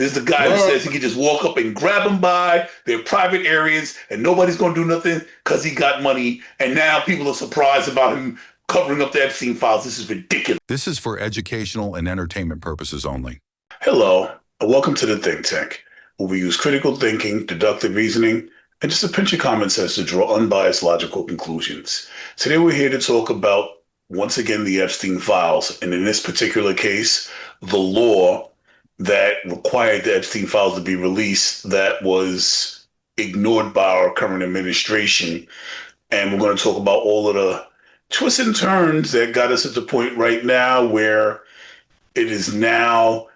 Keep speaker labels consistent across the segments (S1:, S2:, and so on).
S1: This is the guy who says he can just walk up and grab them by their private areas and nobody's going to do nothing because he got money. And now people are surprised about him covering up the Epstein files. This is ridiculous.
S2: This is for educational and entertainment purposes only.
S1: Hello, and welcome to the Think Tank, where we use critical thinking, deductive reasoning, and just a pinch of common sense to draw unbiased logical conclusions. Today we're here to talk about, once again, the Epstein files, and in this particular case, the law that required the Epstein files to be released that was ignored by our current administration. And we're going to talk about all of the twists and turns that got us at the point right now where it is now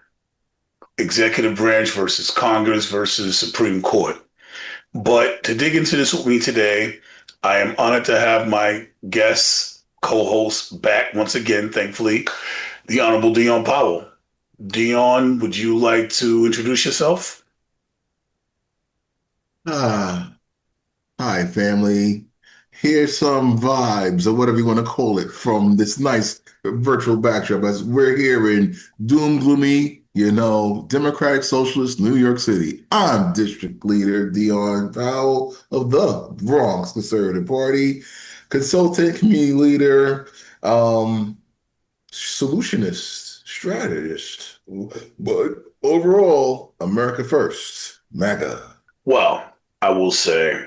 S1: executive branch versus Congress versus Supreme Court. But to dig into this with me today, I am honored to have my guest co-host back once again, thankfully, the Honorable Dion Powell. Dion, would you like to introduce yourself?
S3: Hi, family. Here's some vibes, or whatever you want to call it, from this nice virtual backdrop as we're here in doom gloomy, Democratic Socialist New York City. I'm District Leader Dion Powell of the Bronx Conservative Party, consultant, community leader, solutionist, strategist, but overall, America first, MAGA.
S1: Well, I will say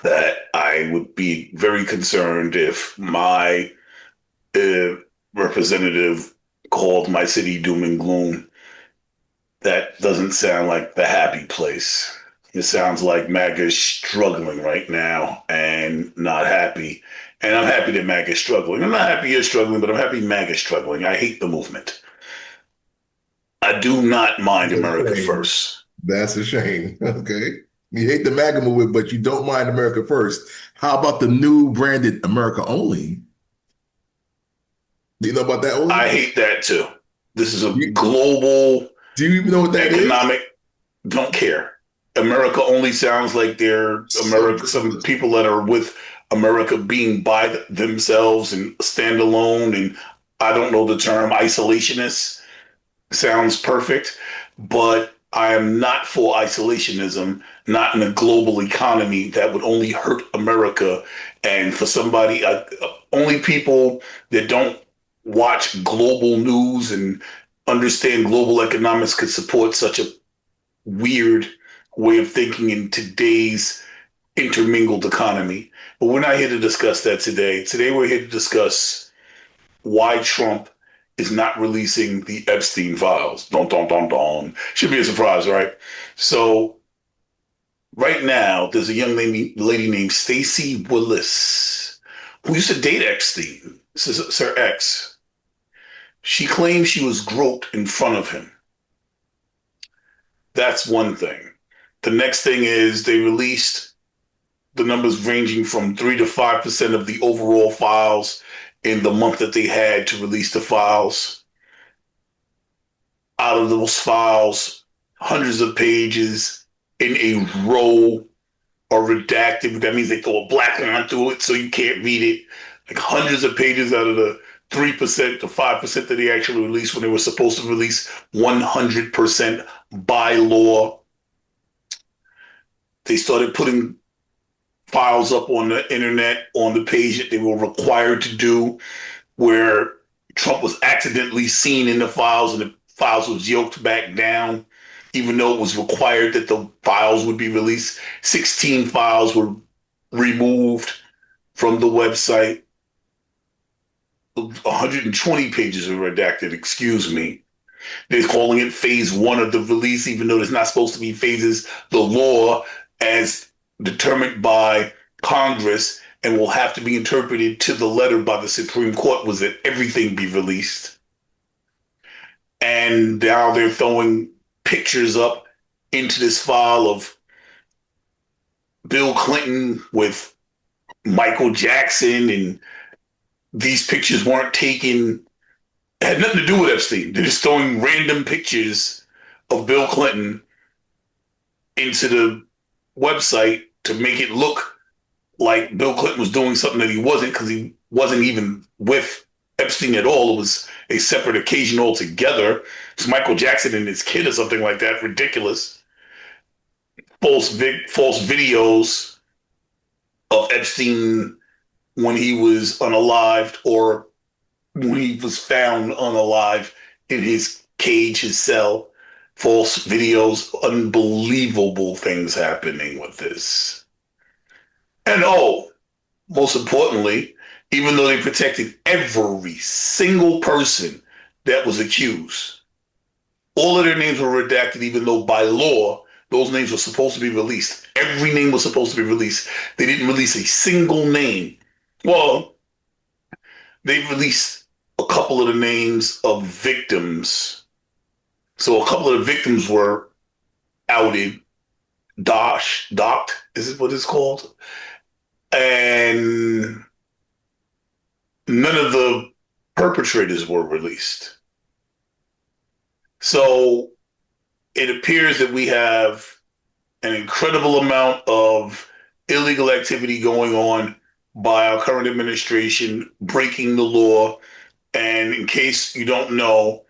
S1: that I would be very concerned if my representative called my city doom and gloom. That doesn't sound like the happy place. It sounds like MAGA is struggling right now and not happy. And I'm happy that MAGA is struggling. I'm not happy you're struggling, but I'm happy MAGA is struggling. I hate the movement. I do not mind America first.
S3: That's a shame. Okay. You hate the MAGA movement, but you don't mind America first. How about the new branded America Only? Do you know about that one?
S1: I hate that too. This is a global.
S3: Do you even know what that
S1: economic? Don't care. America Only sounds like they're America. Some people that are with America being by themselves and standalone, and I don't know the term isolationist. Sounds perfect, but I am not for isolationism, not in a global economy that would only hurt America. And for somebody, only people that don't watch global news and understand global economics could support such a weird way of thinking in today's intermingled economy. But we're not here to discuss that today. Today we're here to discuss why Trump is not releasing the Epstein files. Don, don, don, don. Should be a surprise, right? So right now, there's a young lady named Stacey Willis who used to date Epstein. This is Sir X. She claims she was groped in front of him. That's one thing. The next thing is they released the numbers ranging from 3 to 5% of the overall files in the month that they had to release the files. Out of those files, hundreds of pages in a row are redacted. That means they throw a black line through it so you can't read it. Like hundreds of pages out of the 3% to 5% that they actually released when they were supposed to release 100% by law. They started putting files up on the internet on the page that they were required to do, where Trump was accidentally seen in the files and the files was yoked back down, even though it was required that the files would be released. 16 files were removed from the website. 120 pages are redacted, excuse me. They're calling it phase 1 of the release, even though there's not supposed to be phases. The law, as determined by Congress and will have to be interpreted to the letter by the Supreme Court, was that everything be released. And now they're throwing pictures up into this file of Bill Clinton with Michael Jackson, and these pictures weren't taken, had nothing to do with Epstein. They're just throwing random pictures of Bill Clinton into the website to make it look like Bill Clinton was doing something that he wasn't, because he wasn't even with Epstein at all. It was a separate occasion altogether. It's Michael Jackson and his kid or something like that. Ridiculous. False videos of Epstein when he was unalived or when he was found unalive in his cage, his cell. False videos, unbelievable things happening with this. And most importantly, even though they protected every single person that was accused, all of their names were redacted, even though by law, those names were supposed to be released. Every name was supposed to be released. They didn't release a single name. Well, they released a couple of the names of victims. So a couple of the victims were outed, docked, is it what it's called? And none of the perpetrators were released. So it appears that we have an incredible amount of illegal activity going on by our current administration, breaking the law. And in case you don't know,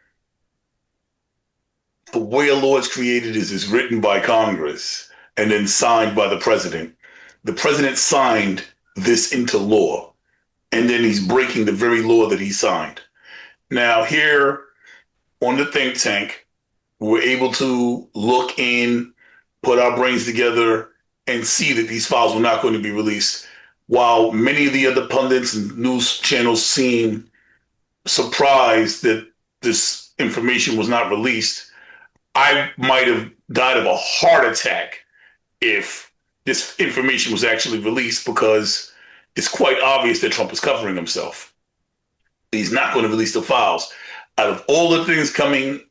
S1: the way a law is created is it's written by Congress and then signed by the president. The president signed this into law, and then he's breaking the very law that he signed. Now, here on the think tank, we're able to look in, put our brains together, and see that these files were not going to be released. While many of the other pundits and news channels seem surprised that this information was not released, I might have died of a heart attack if this information was actually released, because it's quite obvious that Trump is covering himself. He's not going to release the files. Out of all the things coming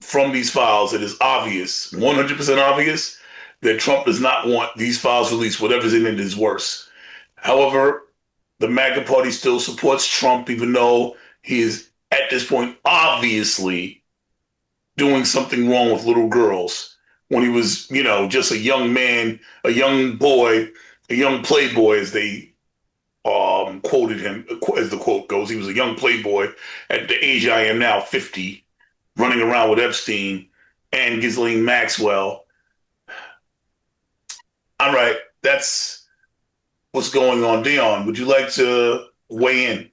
S1: from these files, it is obvious, 100% obvious, that Trump does not want these files released. Whatever's in it is worse. However, the MAGA party still supports Trump, even though he is, at this point, obviously doing something wrong with little girls when he was, just a young man, a young boy, a young playboy, as they quoted him, as the quote goes. He was a young playboy at the age I am now, 50, running around with Epstein and Ghislaine Maxwell. All right, that's what's going on. Dion, would you like to weigh in?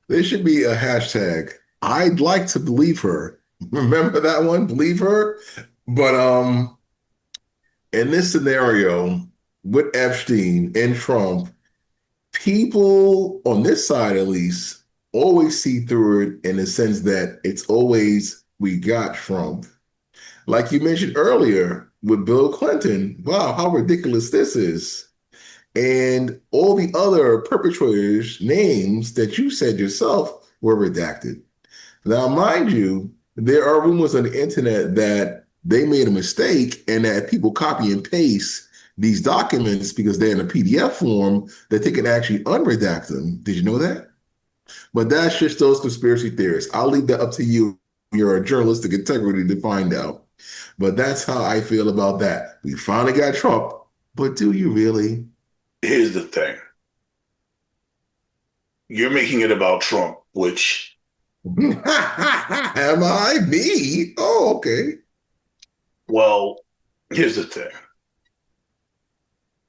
S3: There should be a hashtag. I'd like to believe her. Remember that one? Believe her? But in this scenario with Epstein and Trump, people on this side at least always see through it in the sense that it's always we got Trump. Like you mentioned earlier with Bill Clinton, wow, how ridiculous this is. And all the other perpetrators' names that you said yourself were redacted. Now, mind you, there are rumors on the internet that they made a mistake and that people copy and paste these documents because they're in a PDF form, that they can actually unredact them. Did you know that? But that's just those conspiracy theorists. I'll leave that up to you, your journalistic integrity, to find out. But that's how I feel about that. We finally got Trump, but do you really?
S1: Here's the thing. You're making it about Trump, which...
S3: Am I? Me? Oh, okay.
S1: Well, here's the thing.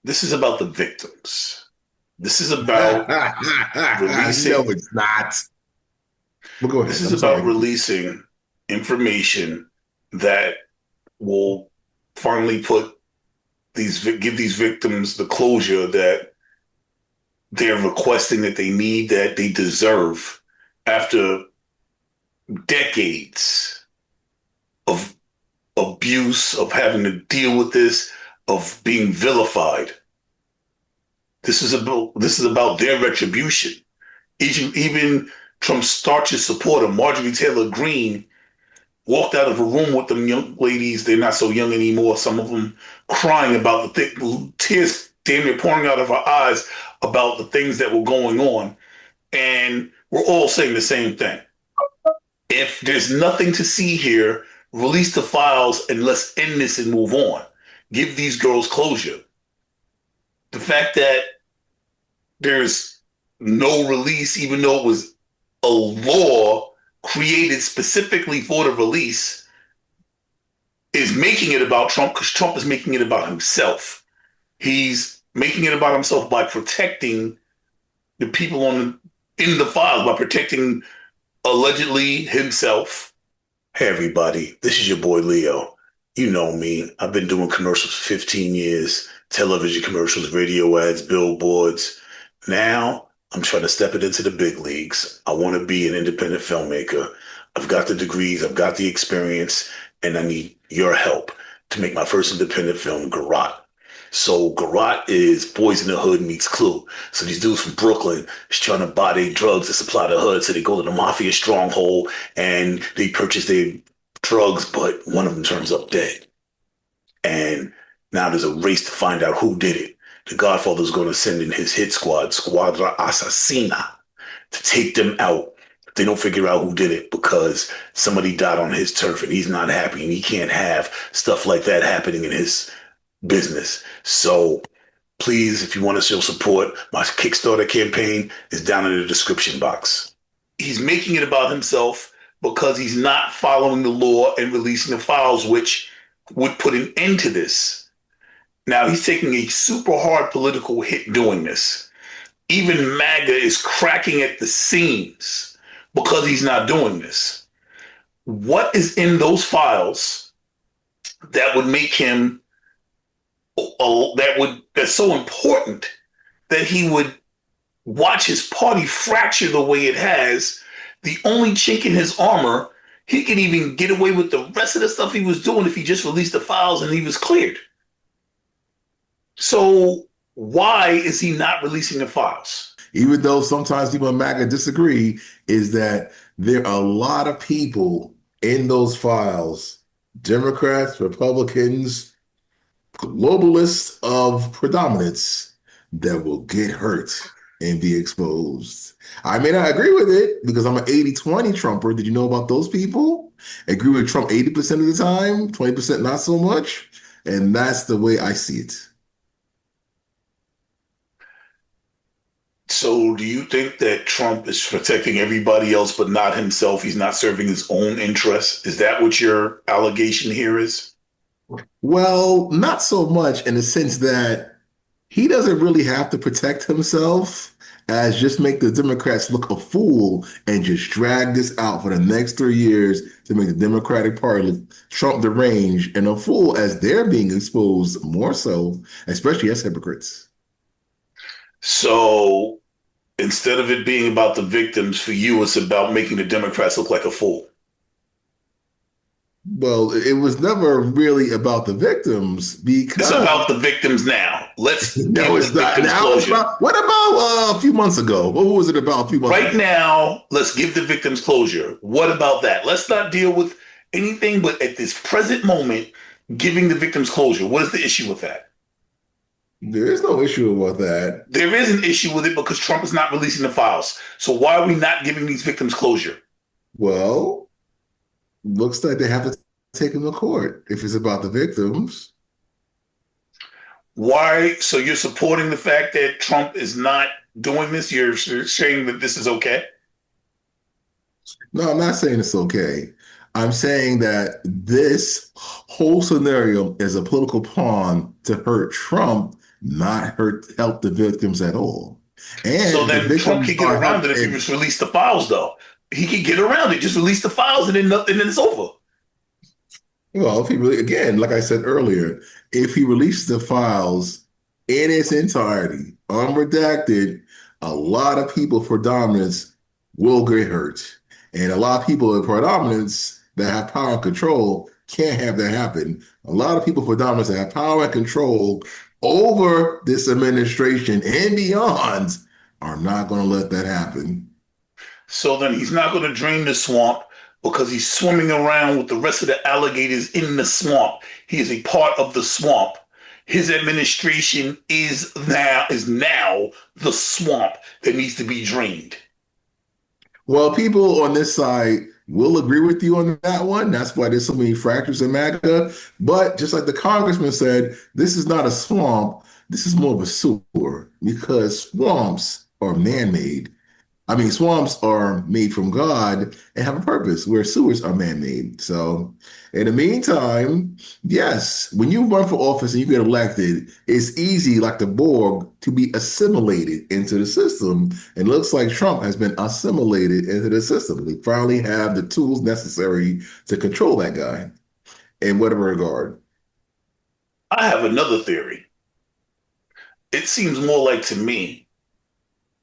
S1: This is about the victims. This is about releasing...
S3: No, it's not. But go ahead.
S1: This is about releasing information that will finally give these victims the closure that they're requesting, that they need, that they deserve after decades of abuse, of having to deal with this, of being vilified. This is about their retribution. Even Trump's staunchest supporter, Marjorie Taylor Greene, walked out of a room with them young ladies. They're not so young anymore. Some of them crying about tears damn near pouring out of her eyes about the things that were going on. And we're all saying the same thing. If there's nothing to see here, release the files and let's end this and move on. Give these girls closure. The fact that there's no release, even though it was a law created specifically for the release is making it about Trump because Trump is making it about himself. He's making it about himself by protecting the people in the files, by protecting allegedly himself. Hey everybody, this is your boy Leo. You know me. I've been doing commercials for 15 years, television commercials, radio ads, billboards. Now I'm trying to step it into the big leagues. I want to be an independent filmmaker. I've got the degrees, I've got the experience, and I need your help to make my first independent film, Garot. So Garot is Boys in the Hood meets Clue. So these dudes from Brooklyn is trying to buy their drugs to supply the hood. So they go to the mafia stronghold and they purchase their drugs, but one of them turns up dead. And now there's a race to find out who did it. The Godfather's going to send in his hit squad, Squadra Assassina, to take them out. They don't figure out who did it because somebody died on his turf and he's not happy and he can't have stuff like that happening in his business. So please, if you want to show support, my Kickstarter campaign is down in the description box. He's making it about himself because he's not following the law and releasing the files, which would put an end to this. Now he's taking a super hard political hit doing this. Even MAGA is cracking at the seams because he's not doing this. What is in those files that would make him that's so important that he would watch his party fracture the way it has? The only chink in his armor, he could even get away with the rest of the stuff he was doing if he just released the files and he was cleared. So why is he not releasing the files?
S3: Even though sometimes people in MAGA disagree, is that there are a lot of people in those files, Democrats, Republicans, globalists of predominance, that will get hurt and be exposed. I may not agree with it because I'm an 80-20 Trumper. Did you know about those people? Agree with Trump 80% of the time, 20% not so much. And that's the way I see it.
S1: So do you think that Trump is protecting everybody else but not himself? He's not serving his own interests? Is that what your allegation here is?
S3: Well, not so much in the sense that he doesn't really have to protect himself, as just make the Democrats look a fool and just drag this out for the next 3 years to make the Democratic Party look Trump deranged and a fool as they're being exposed more so, especially as hypocrites.
S1: So instead of it being about the victims, for you, it's about making the Democrats look like a fool.
S3: Well, it was never really about the victims because
S1: It's about the victims now. Let's give
S3: no, it's
S1: the
S3: not.
S1: victims
S3: Now it's
S1: closure.
S3: what about a few months ago? What was it about a few months
S1: Right
S3: ago?
S1: now, let's give the victims closure. What about that? Let's not deal with anything but at this present moment, giving the victims closure. What is the issue with that?
S3: There is no issue about that.
S1: There is an issue with it because Trump is not releasing the files. So why are we not giving these victims closure?
S3: Well, looks like they have to take him to court if it's about the victims.
S1: Why? So you're supporting the fact that Trump is not doing this? You're saying that this is okay?
S3: No, I'm not saying it's okay. I'm saying that this whole scenario is a political pawn to hurt Trump, not help the victims at all. And
S1: So
S3: the
S1: then Trump
S3: victims
S1: can get
S3: are
S1: around it if he just released the files, though. He can get around it. Just release the files and then nothing, and then it's over.
S3: well, if he really, again, like I said earlier, if he releases the files in its entirety, unredacted, a lot of people for dominance will get hurt. And a lot of people in predominance that have power and control can't have that happen. A lot of people for dominance that have power and control over this administration and beyond are not going to let that happen.
S1: So then he's not going to drain the swamp because he's swimming around with the rest of the alligators in the swamp. He is a part of the swamp. His administration is now the swamp that needs to be drained.
S3: Well, people on this side will agree with you on that one. That's why there's so many fractures in MAGA. But just like the congressman said, this is not a swamp. This is more of a sewer because swamps are man-made. I mean, swamps are made from God and have a purpose, where sewers are man-made. So, in the meantime, yes, when you run for office and you get elected, it's easy, like the Borg, to be assimilated into the system. And looks like Trump has been assimilated into the system. We finally have the tools necessary to control that guy in whatever regard.
S1: I have another theory. It seems more like to me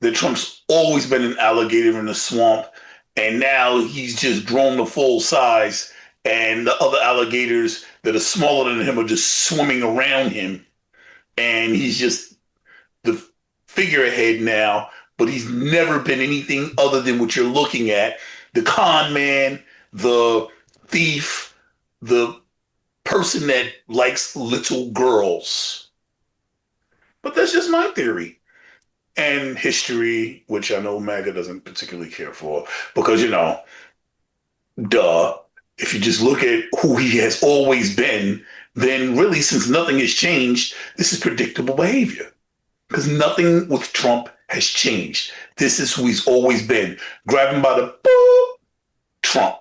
S1: that Trump's always been an alligator in the swamp, and now he's just grown to full size, and the other alligators that are smaller than him are just swimming around him, and he's just the figurehead now, but he's never been anything other than what you're looking at: the con man, the thief, the person that likes little girls. But that's just my theory. And history, which I know MAGA doesn't particularly care for, because, duh, if you just look at who he has always been, then really, since nothing has changed, this is predictable behavior. Because nothing with Trump has changed. This is who he's always been. Grab him by the boop, Trump.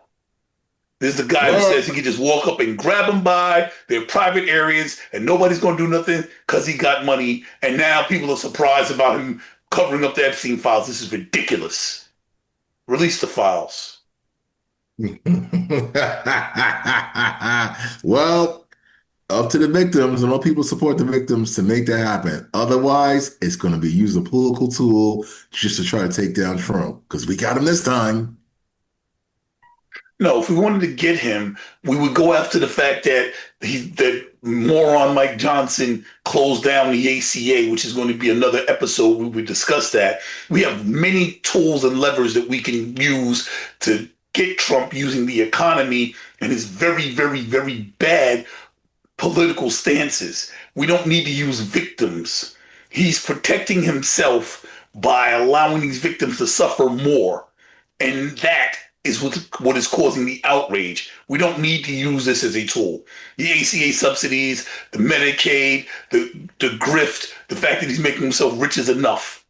S1: This is the guy who
S3: Well,
S1: says he can just walk up and grab him by their private areas and nobody's going to do nothing because he got money. And now people are surprised about him covering up the Epstein files. This is ridiculous. Release the files.
S3: well, up to the victims and all people support the victims to make that happen. Otherwise, it's going to be used a political tool just to try to take down Trump because we got him this time.
S1: No, if we wanted to get him, we would go after the fact that moron Mike Johnson closed down the ACA, which is going to be another episode where we discuss that. We have many tools and levers that we can use to get Trump using the economy and his very, very, very bad political stances. We don't need to use victims. He's protecting himself by allowing these victims to suffer more. And that is what is causing the outrage. We don't need to use this as a tool. The ACA subsidies, the Medicaid, the grift, the fact that he's making himself rich is enough.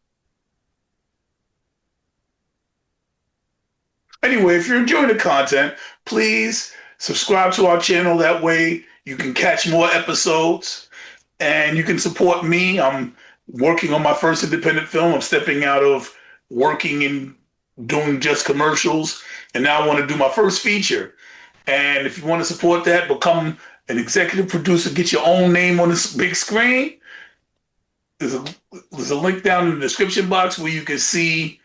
S1: Anyway, if you're enjoying the content, please subscribe to our channel. That way you can catch more episodes and you can support me. I'm working on my first independent film. I'm stepping out of working and doing just commercials, and now I want to do my first feature. And if you want to support that, become an executive producer, get your own name on this big screen. There's a, there's a link down in the description box where you can see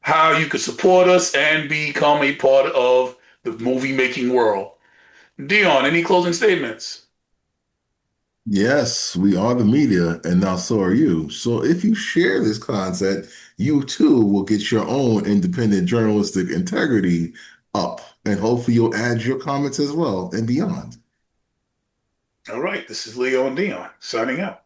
S1: how you can support us and become a part of the movie making world. Dion, any closing statements?
S3: Yes, we are the media, and now so are you. So if you share this content, you too will get your own independent journalistic integrity up, and hopefully you'll add your comments as well and beyond.
S1: All right, this is Leo and Dion signing out.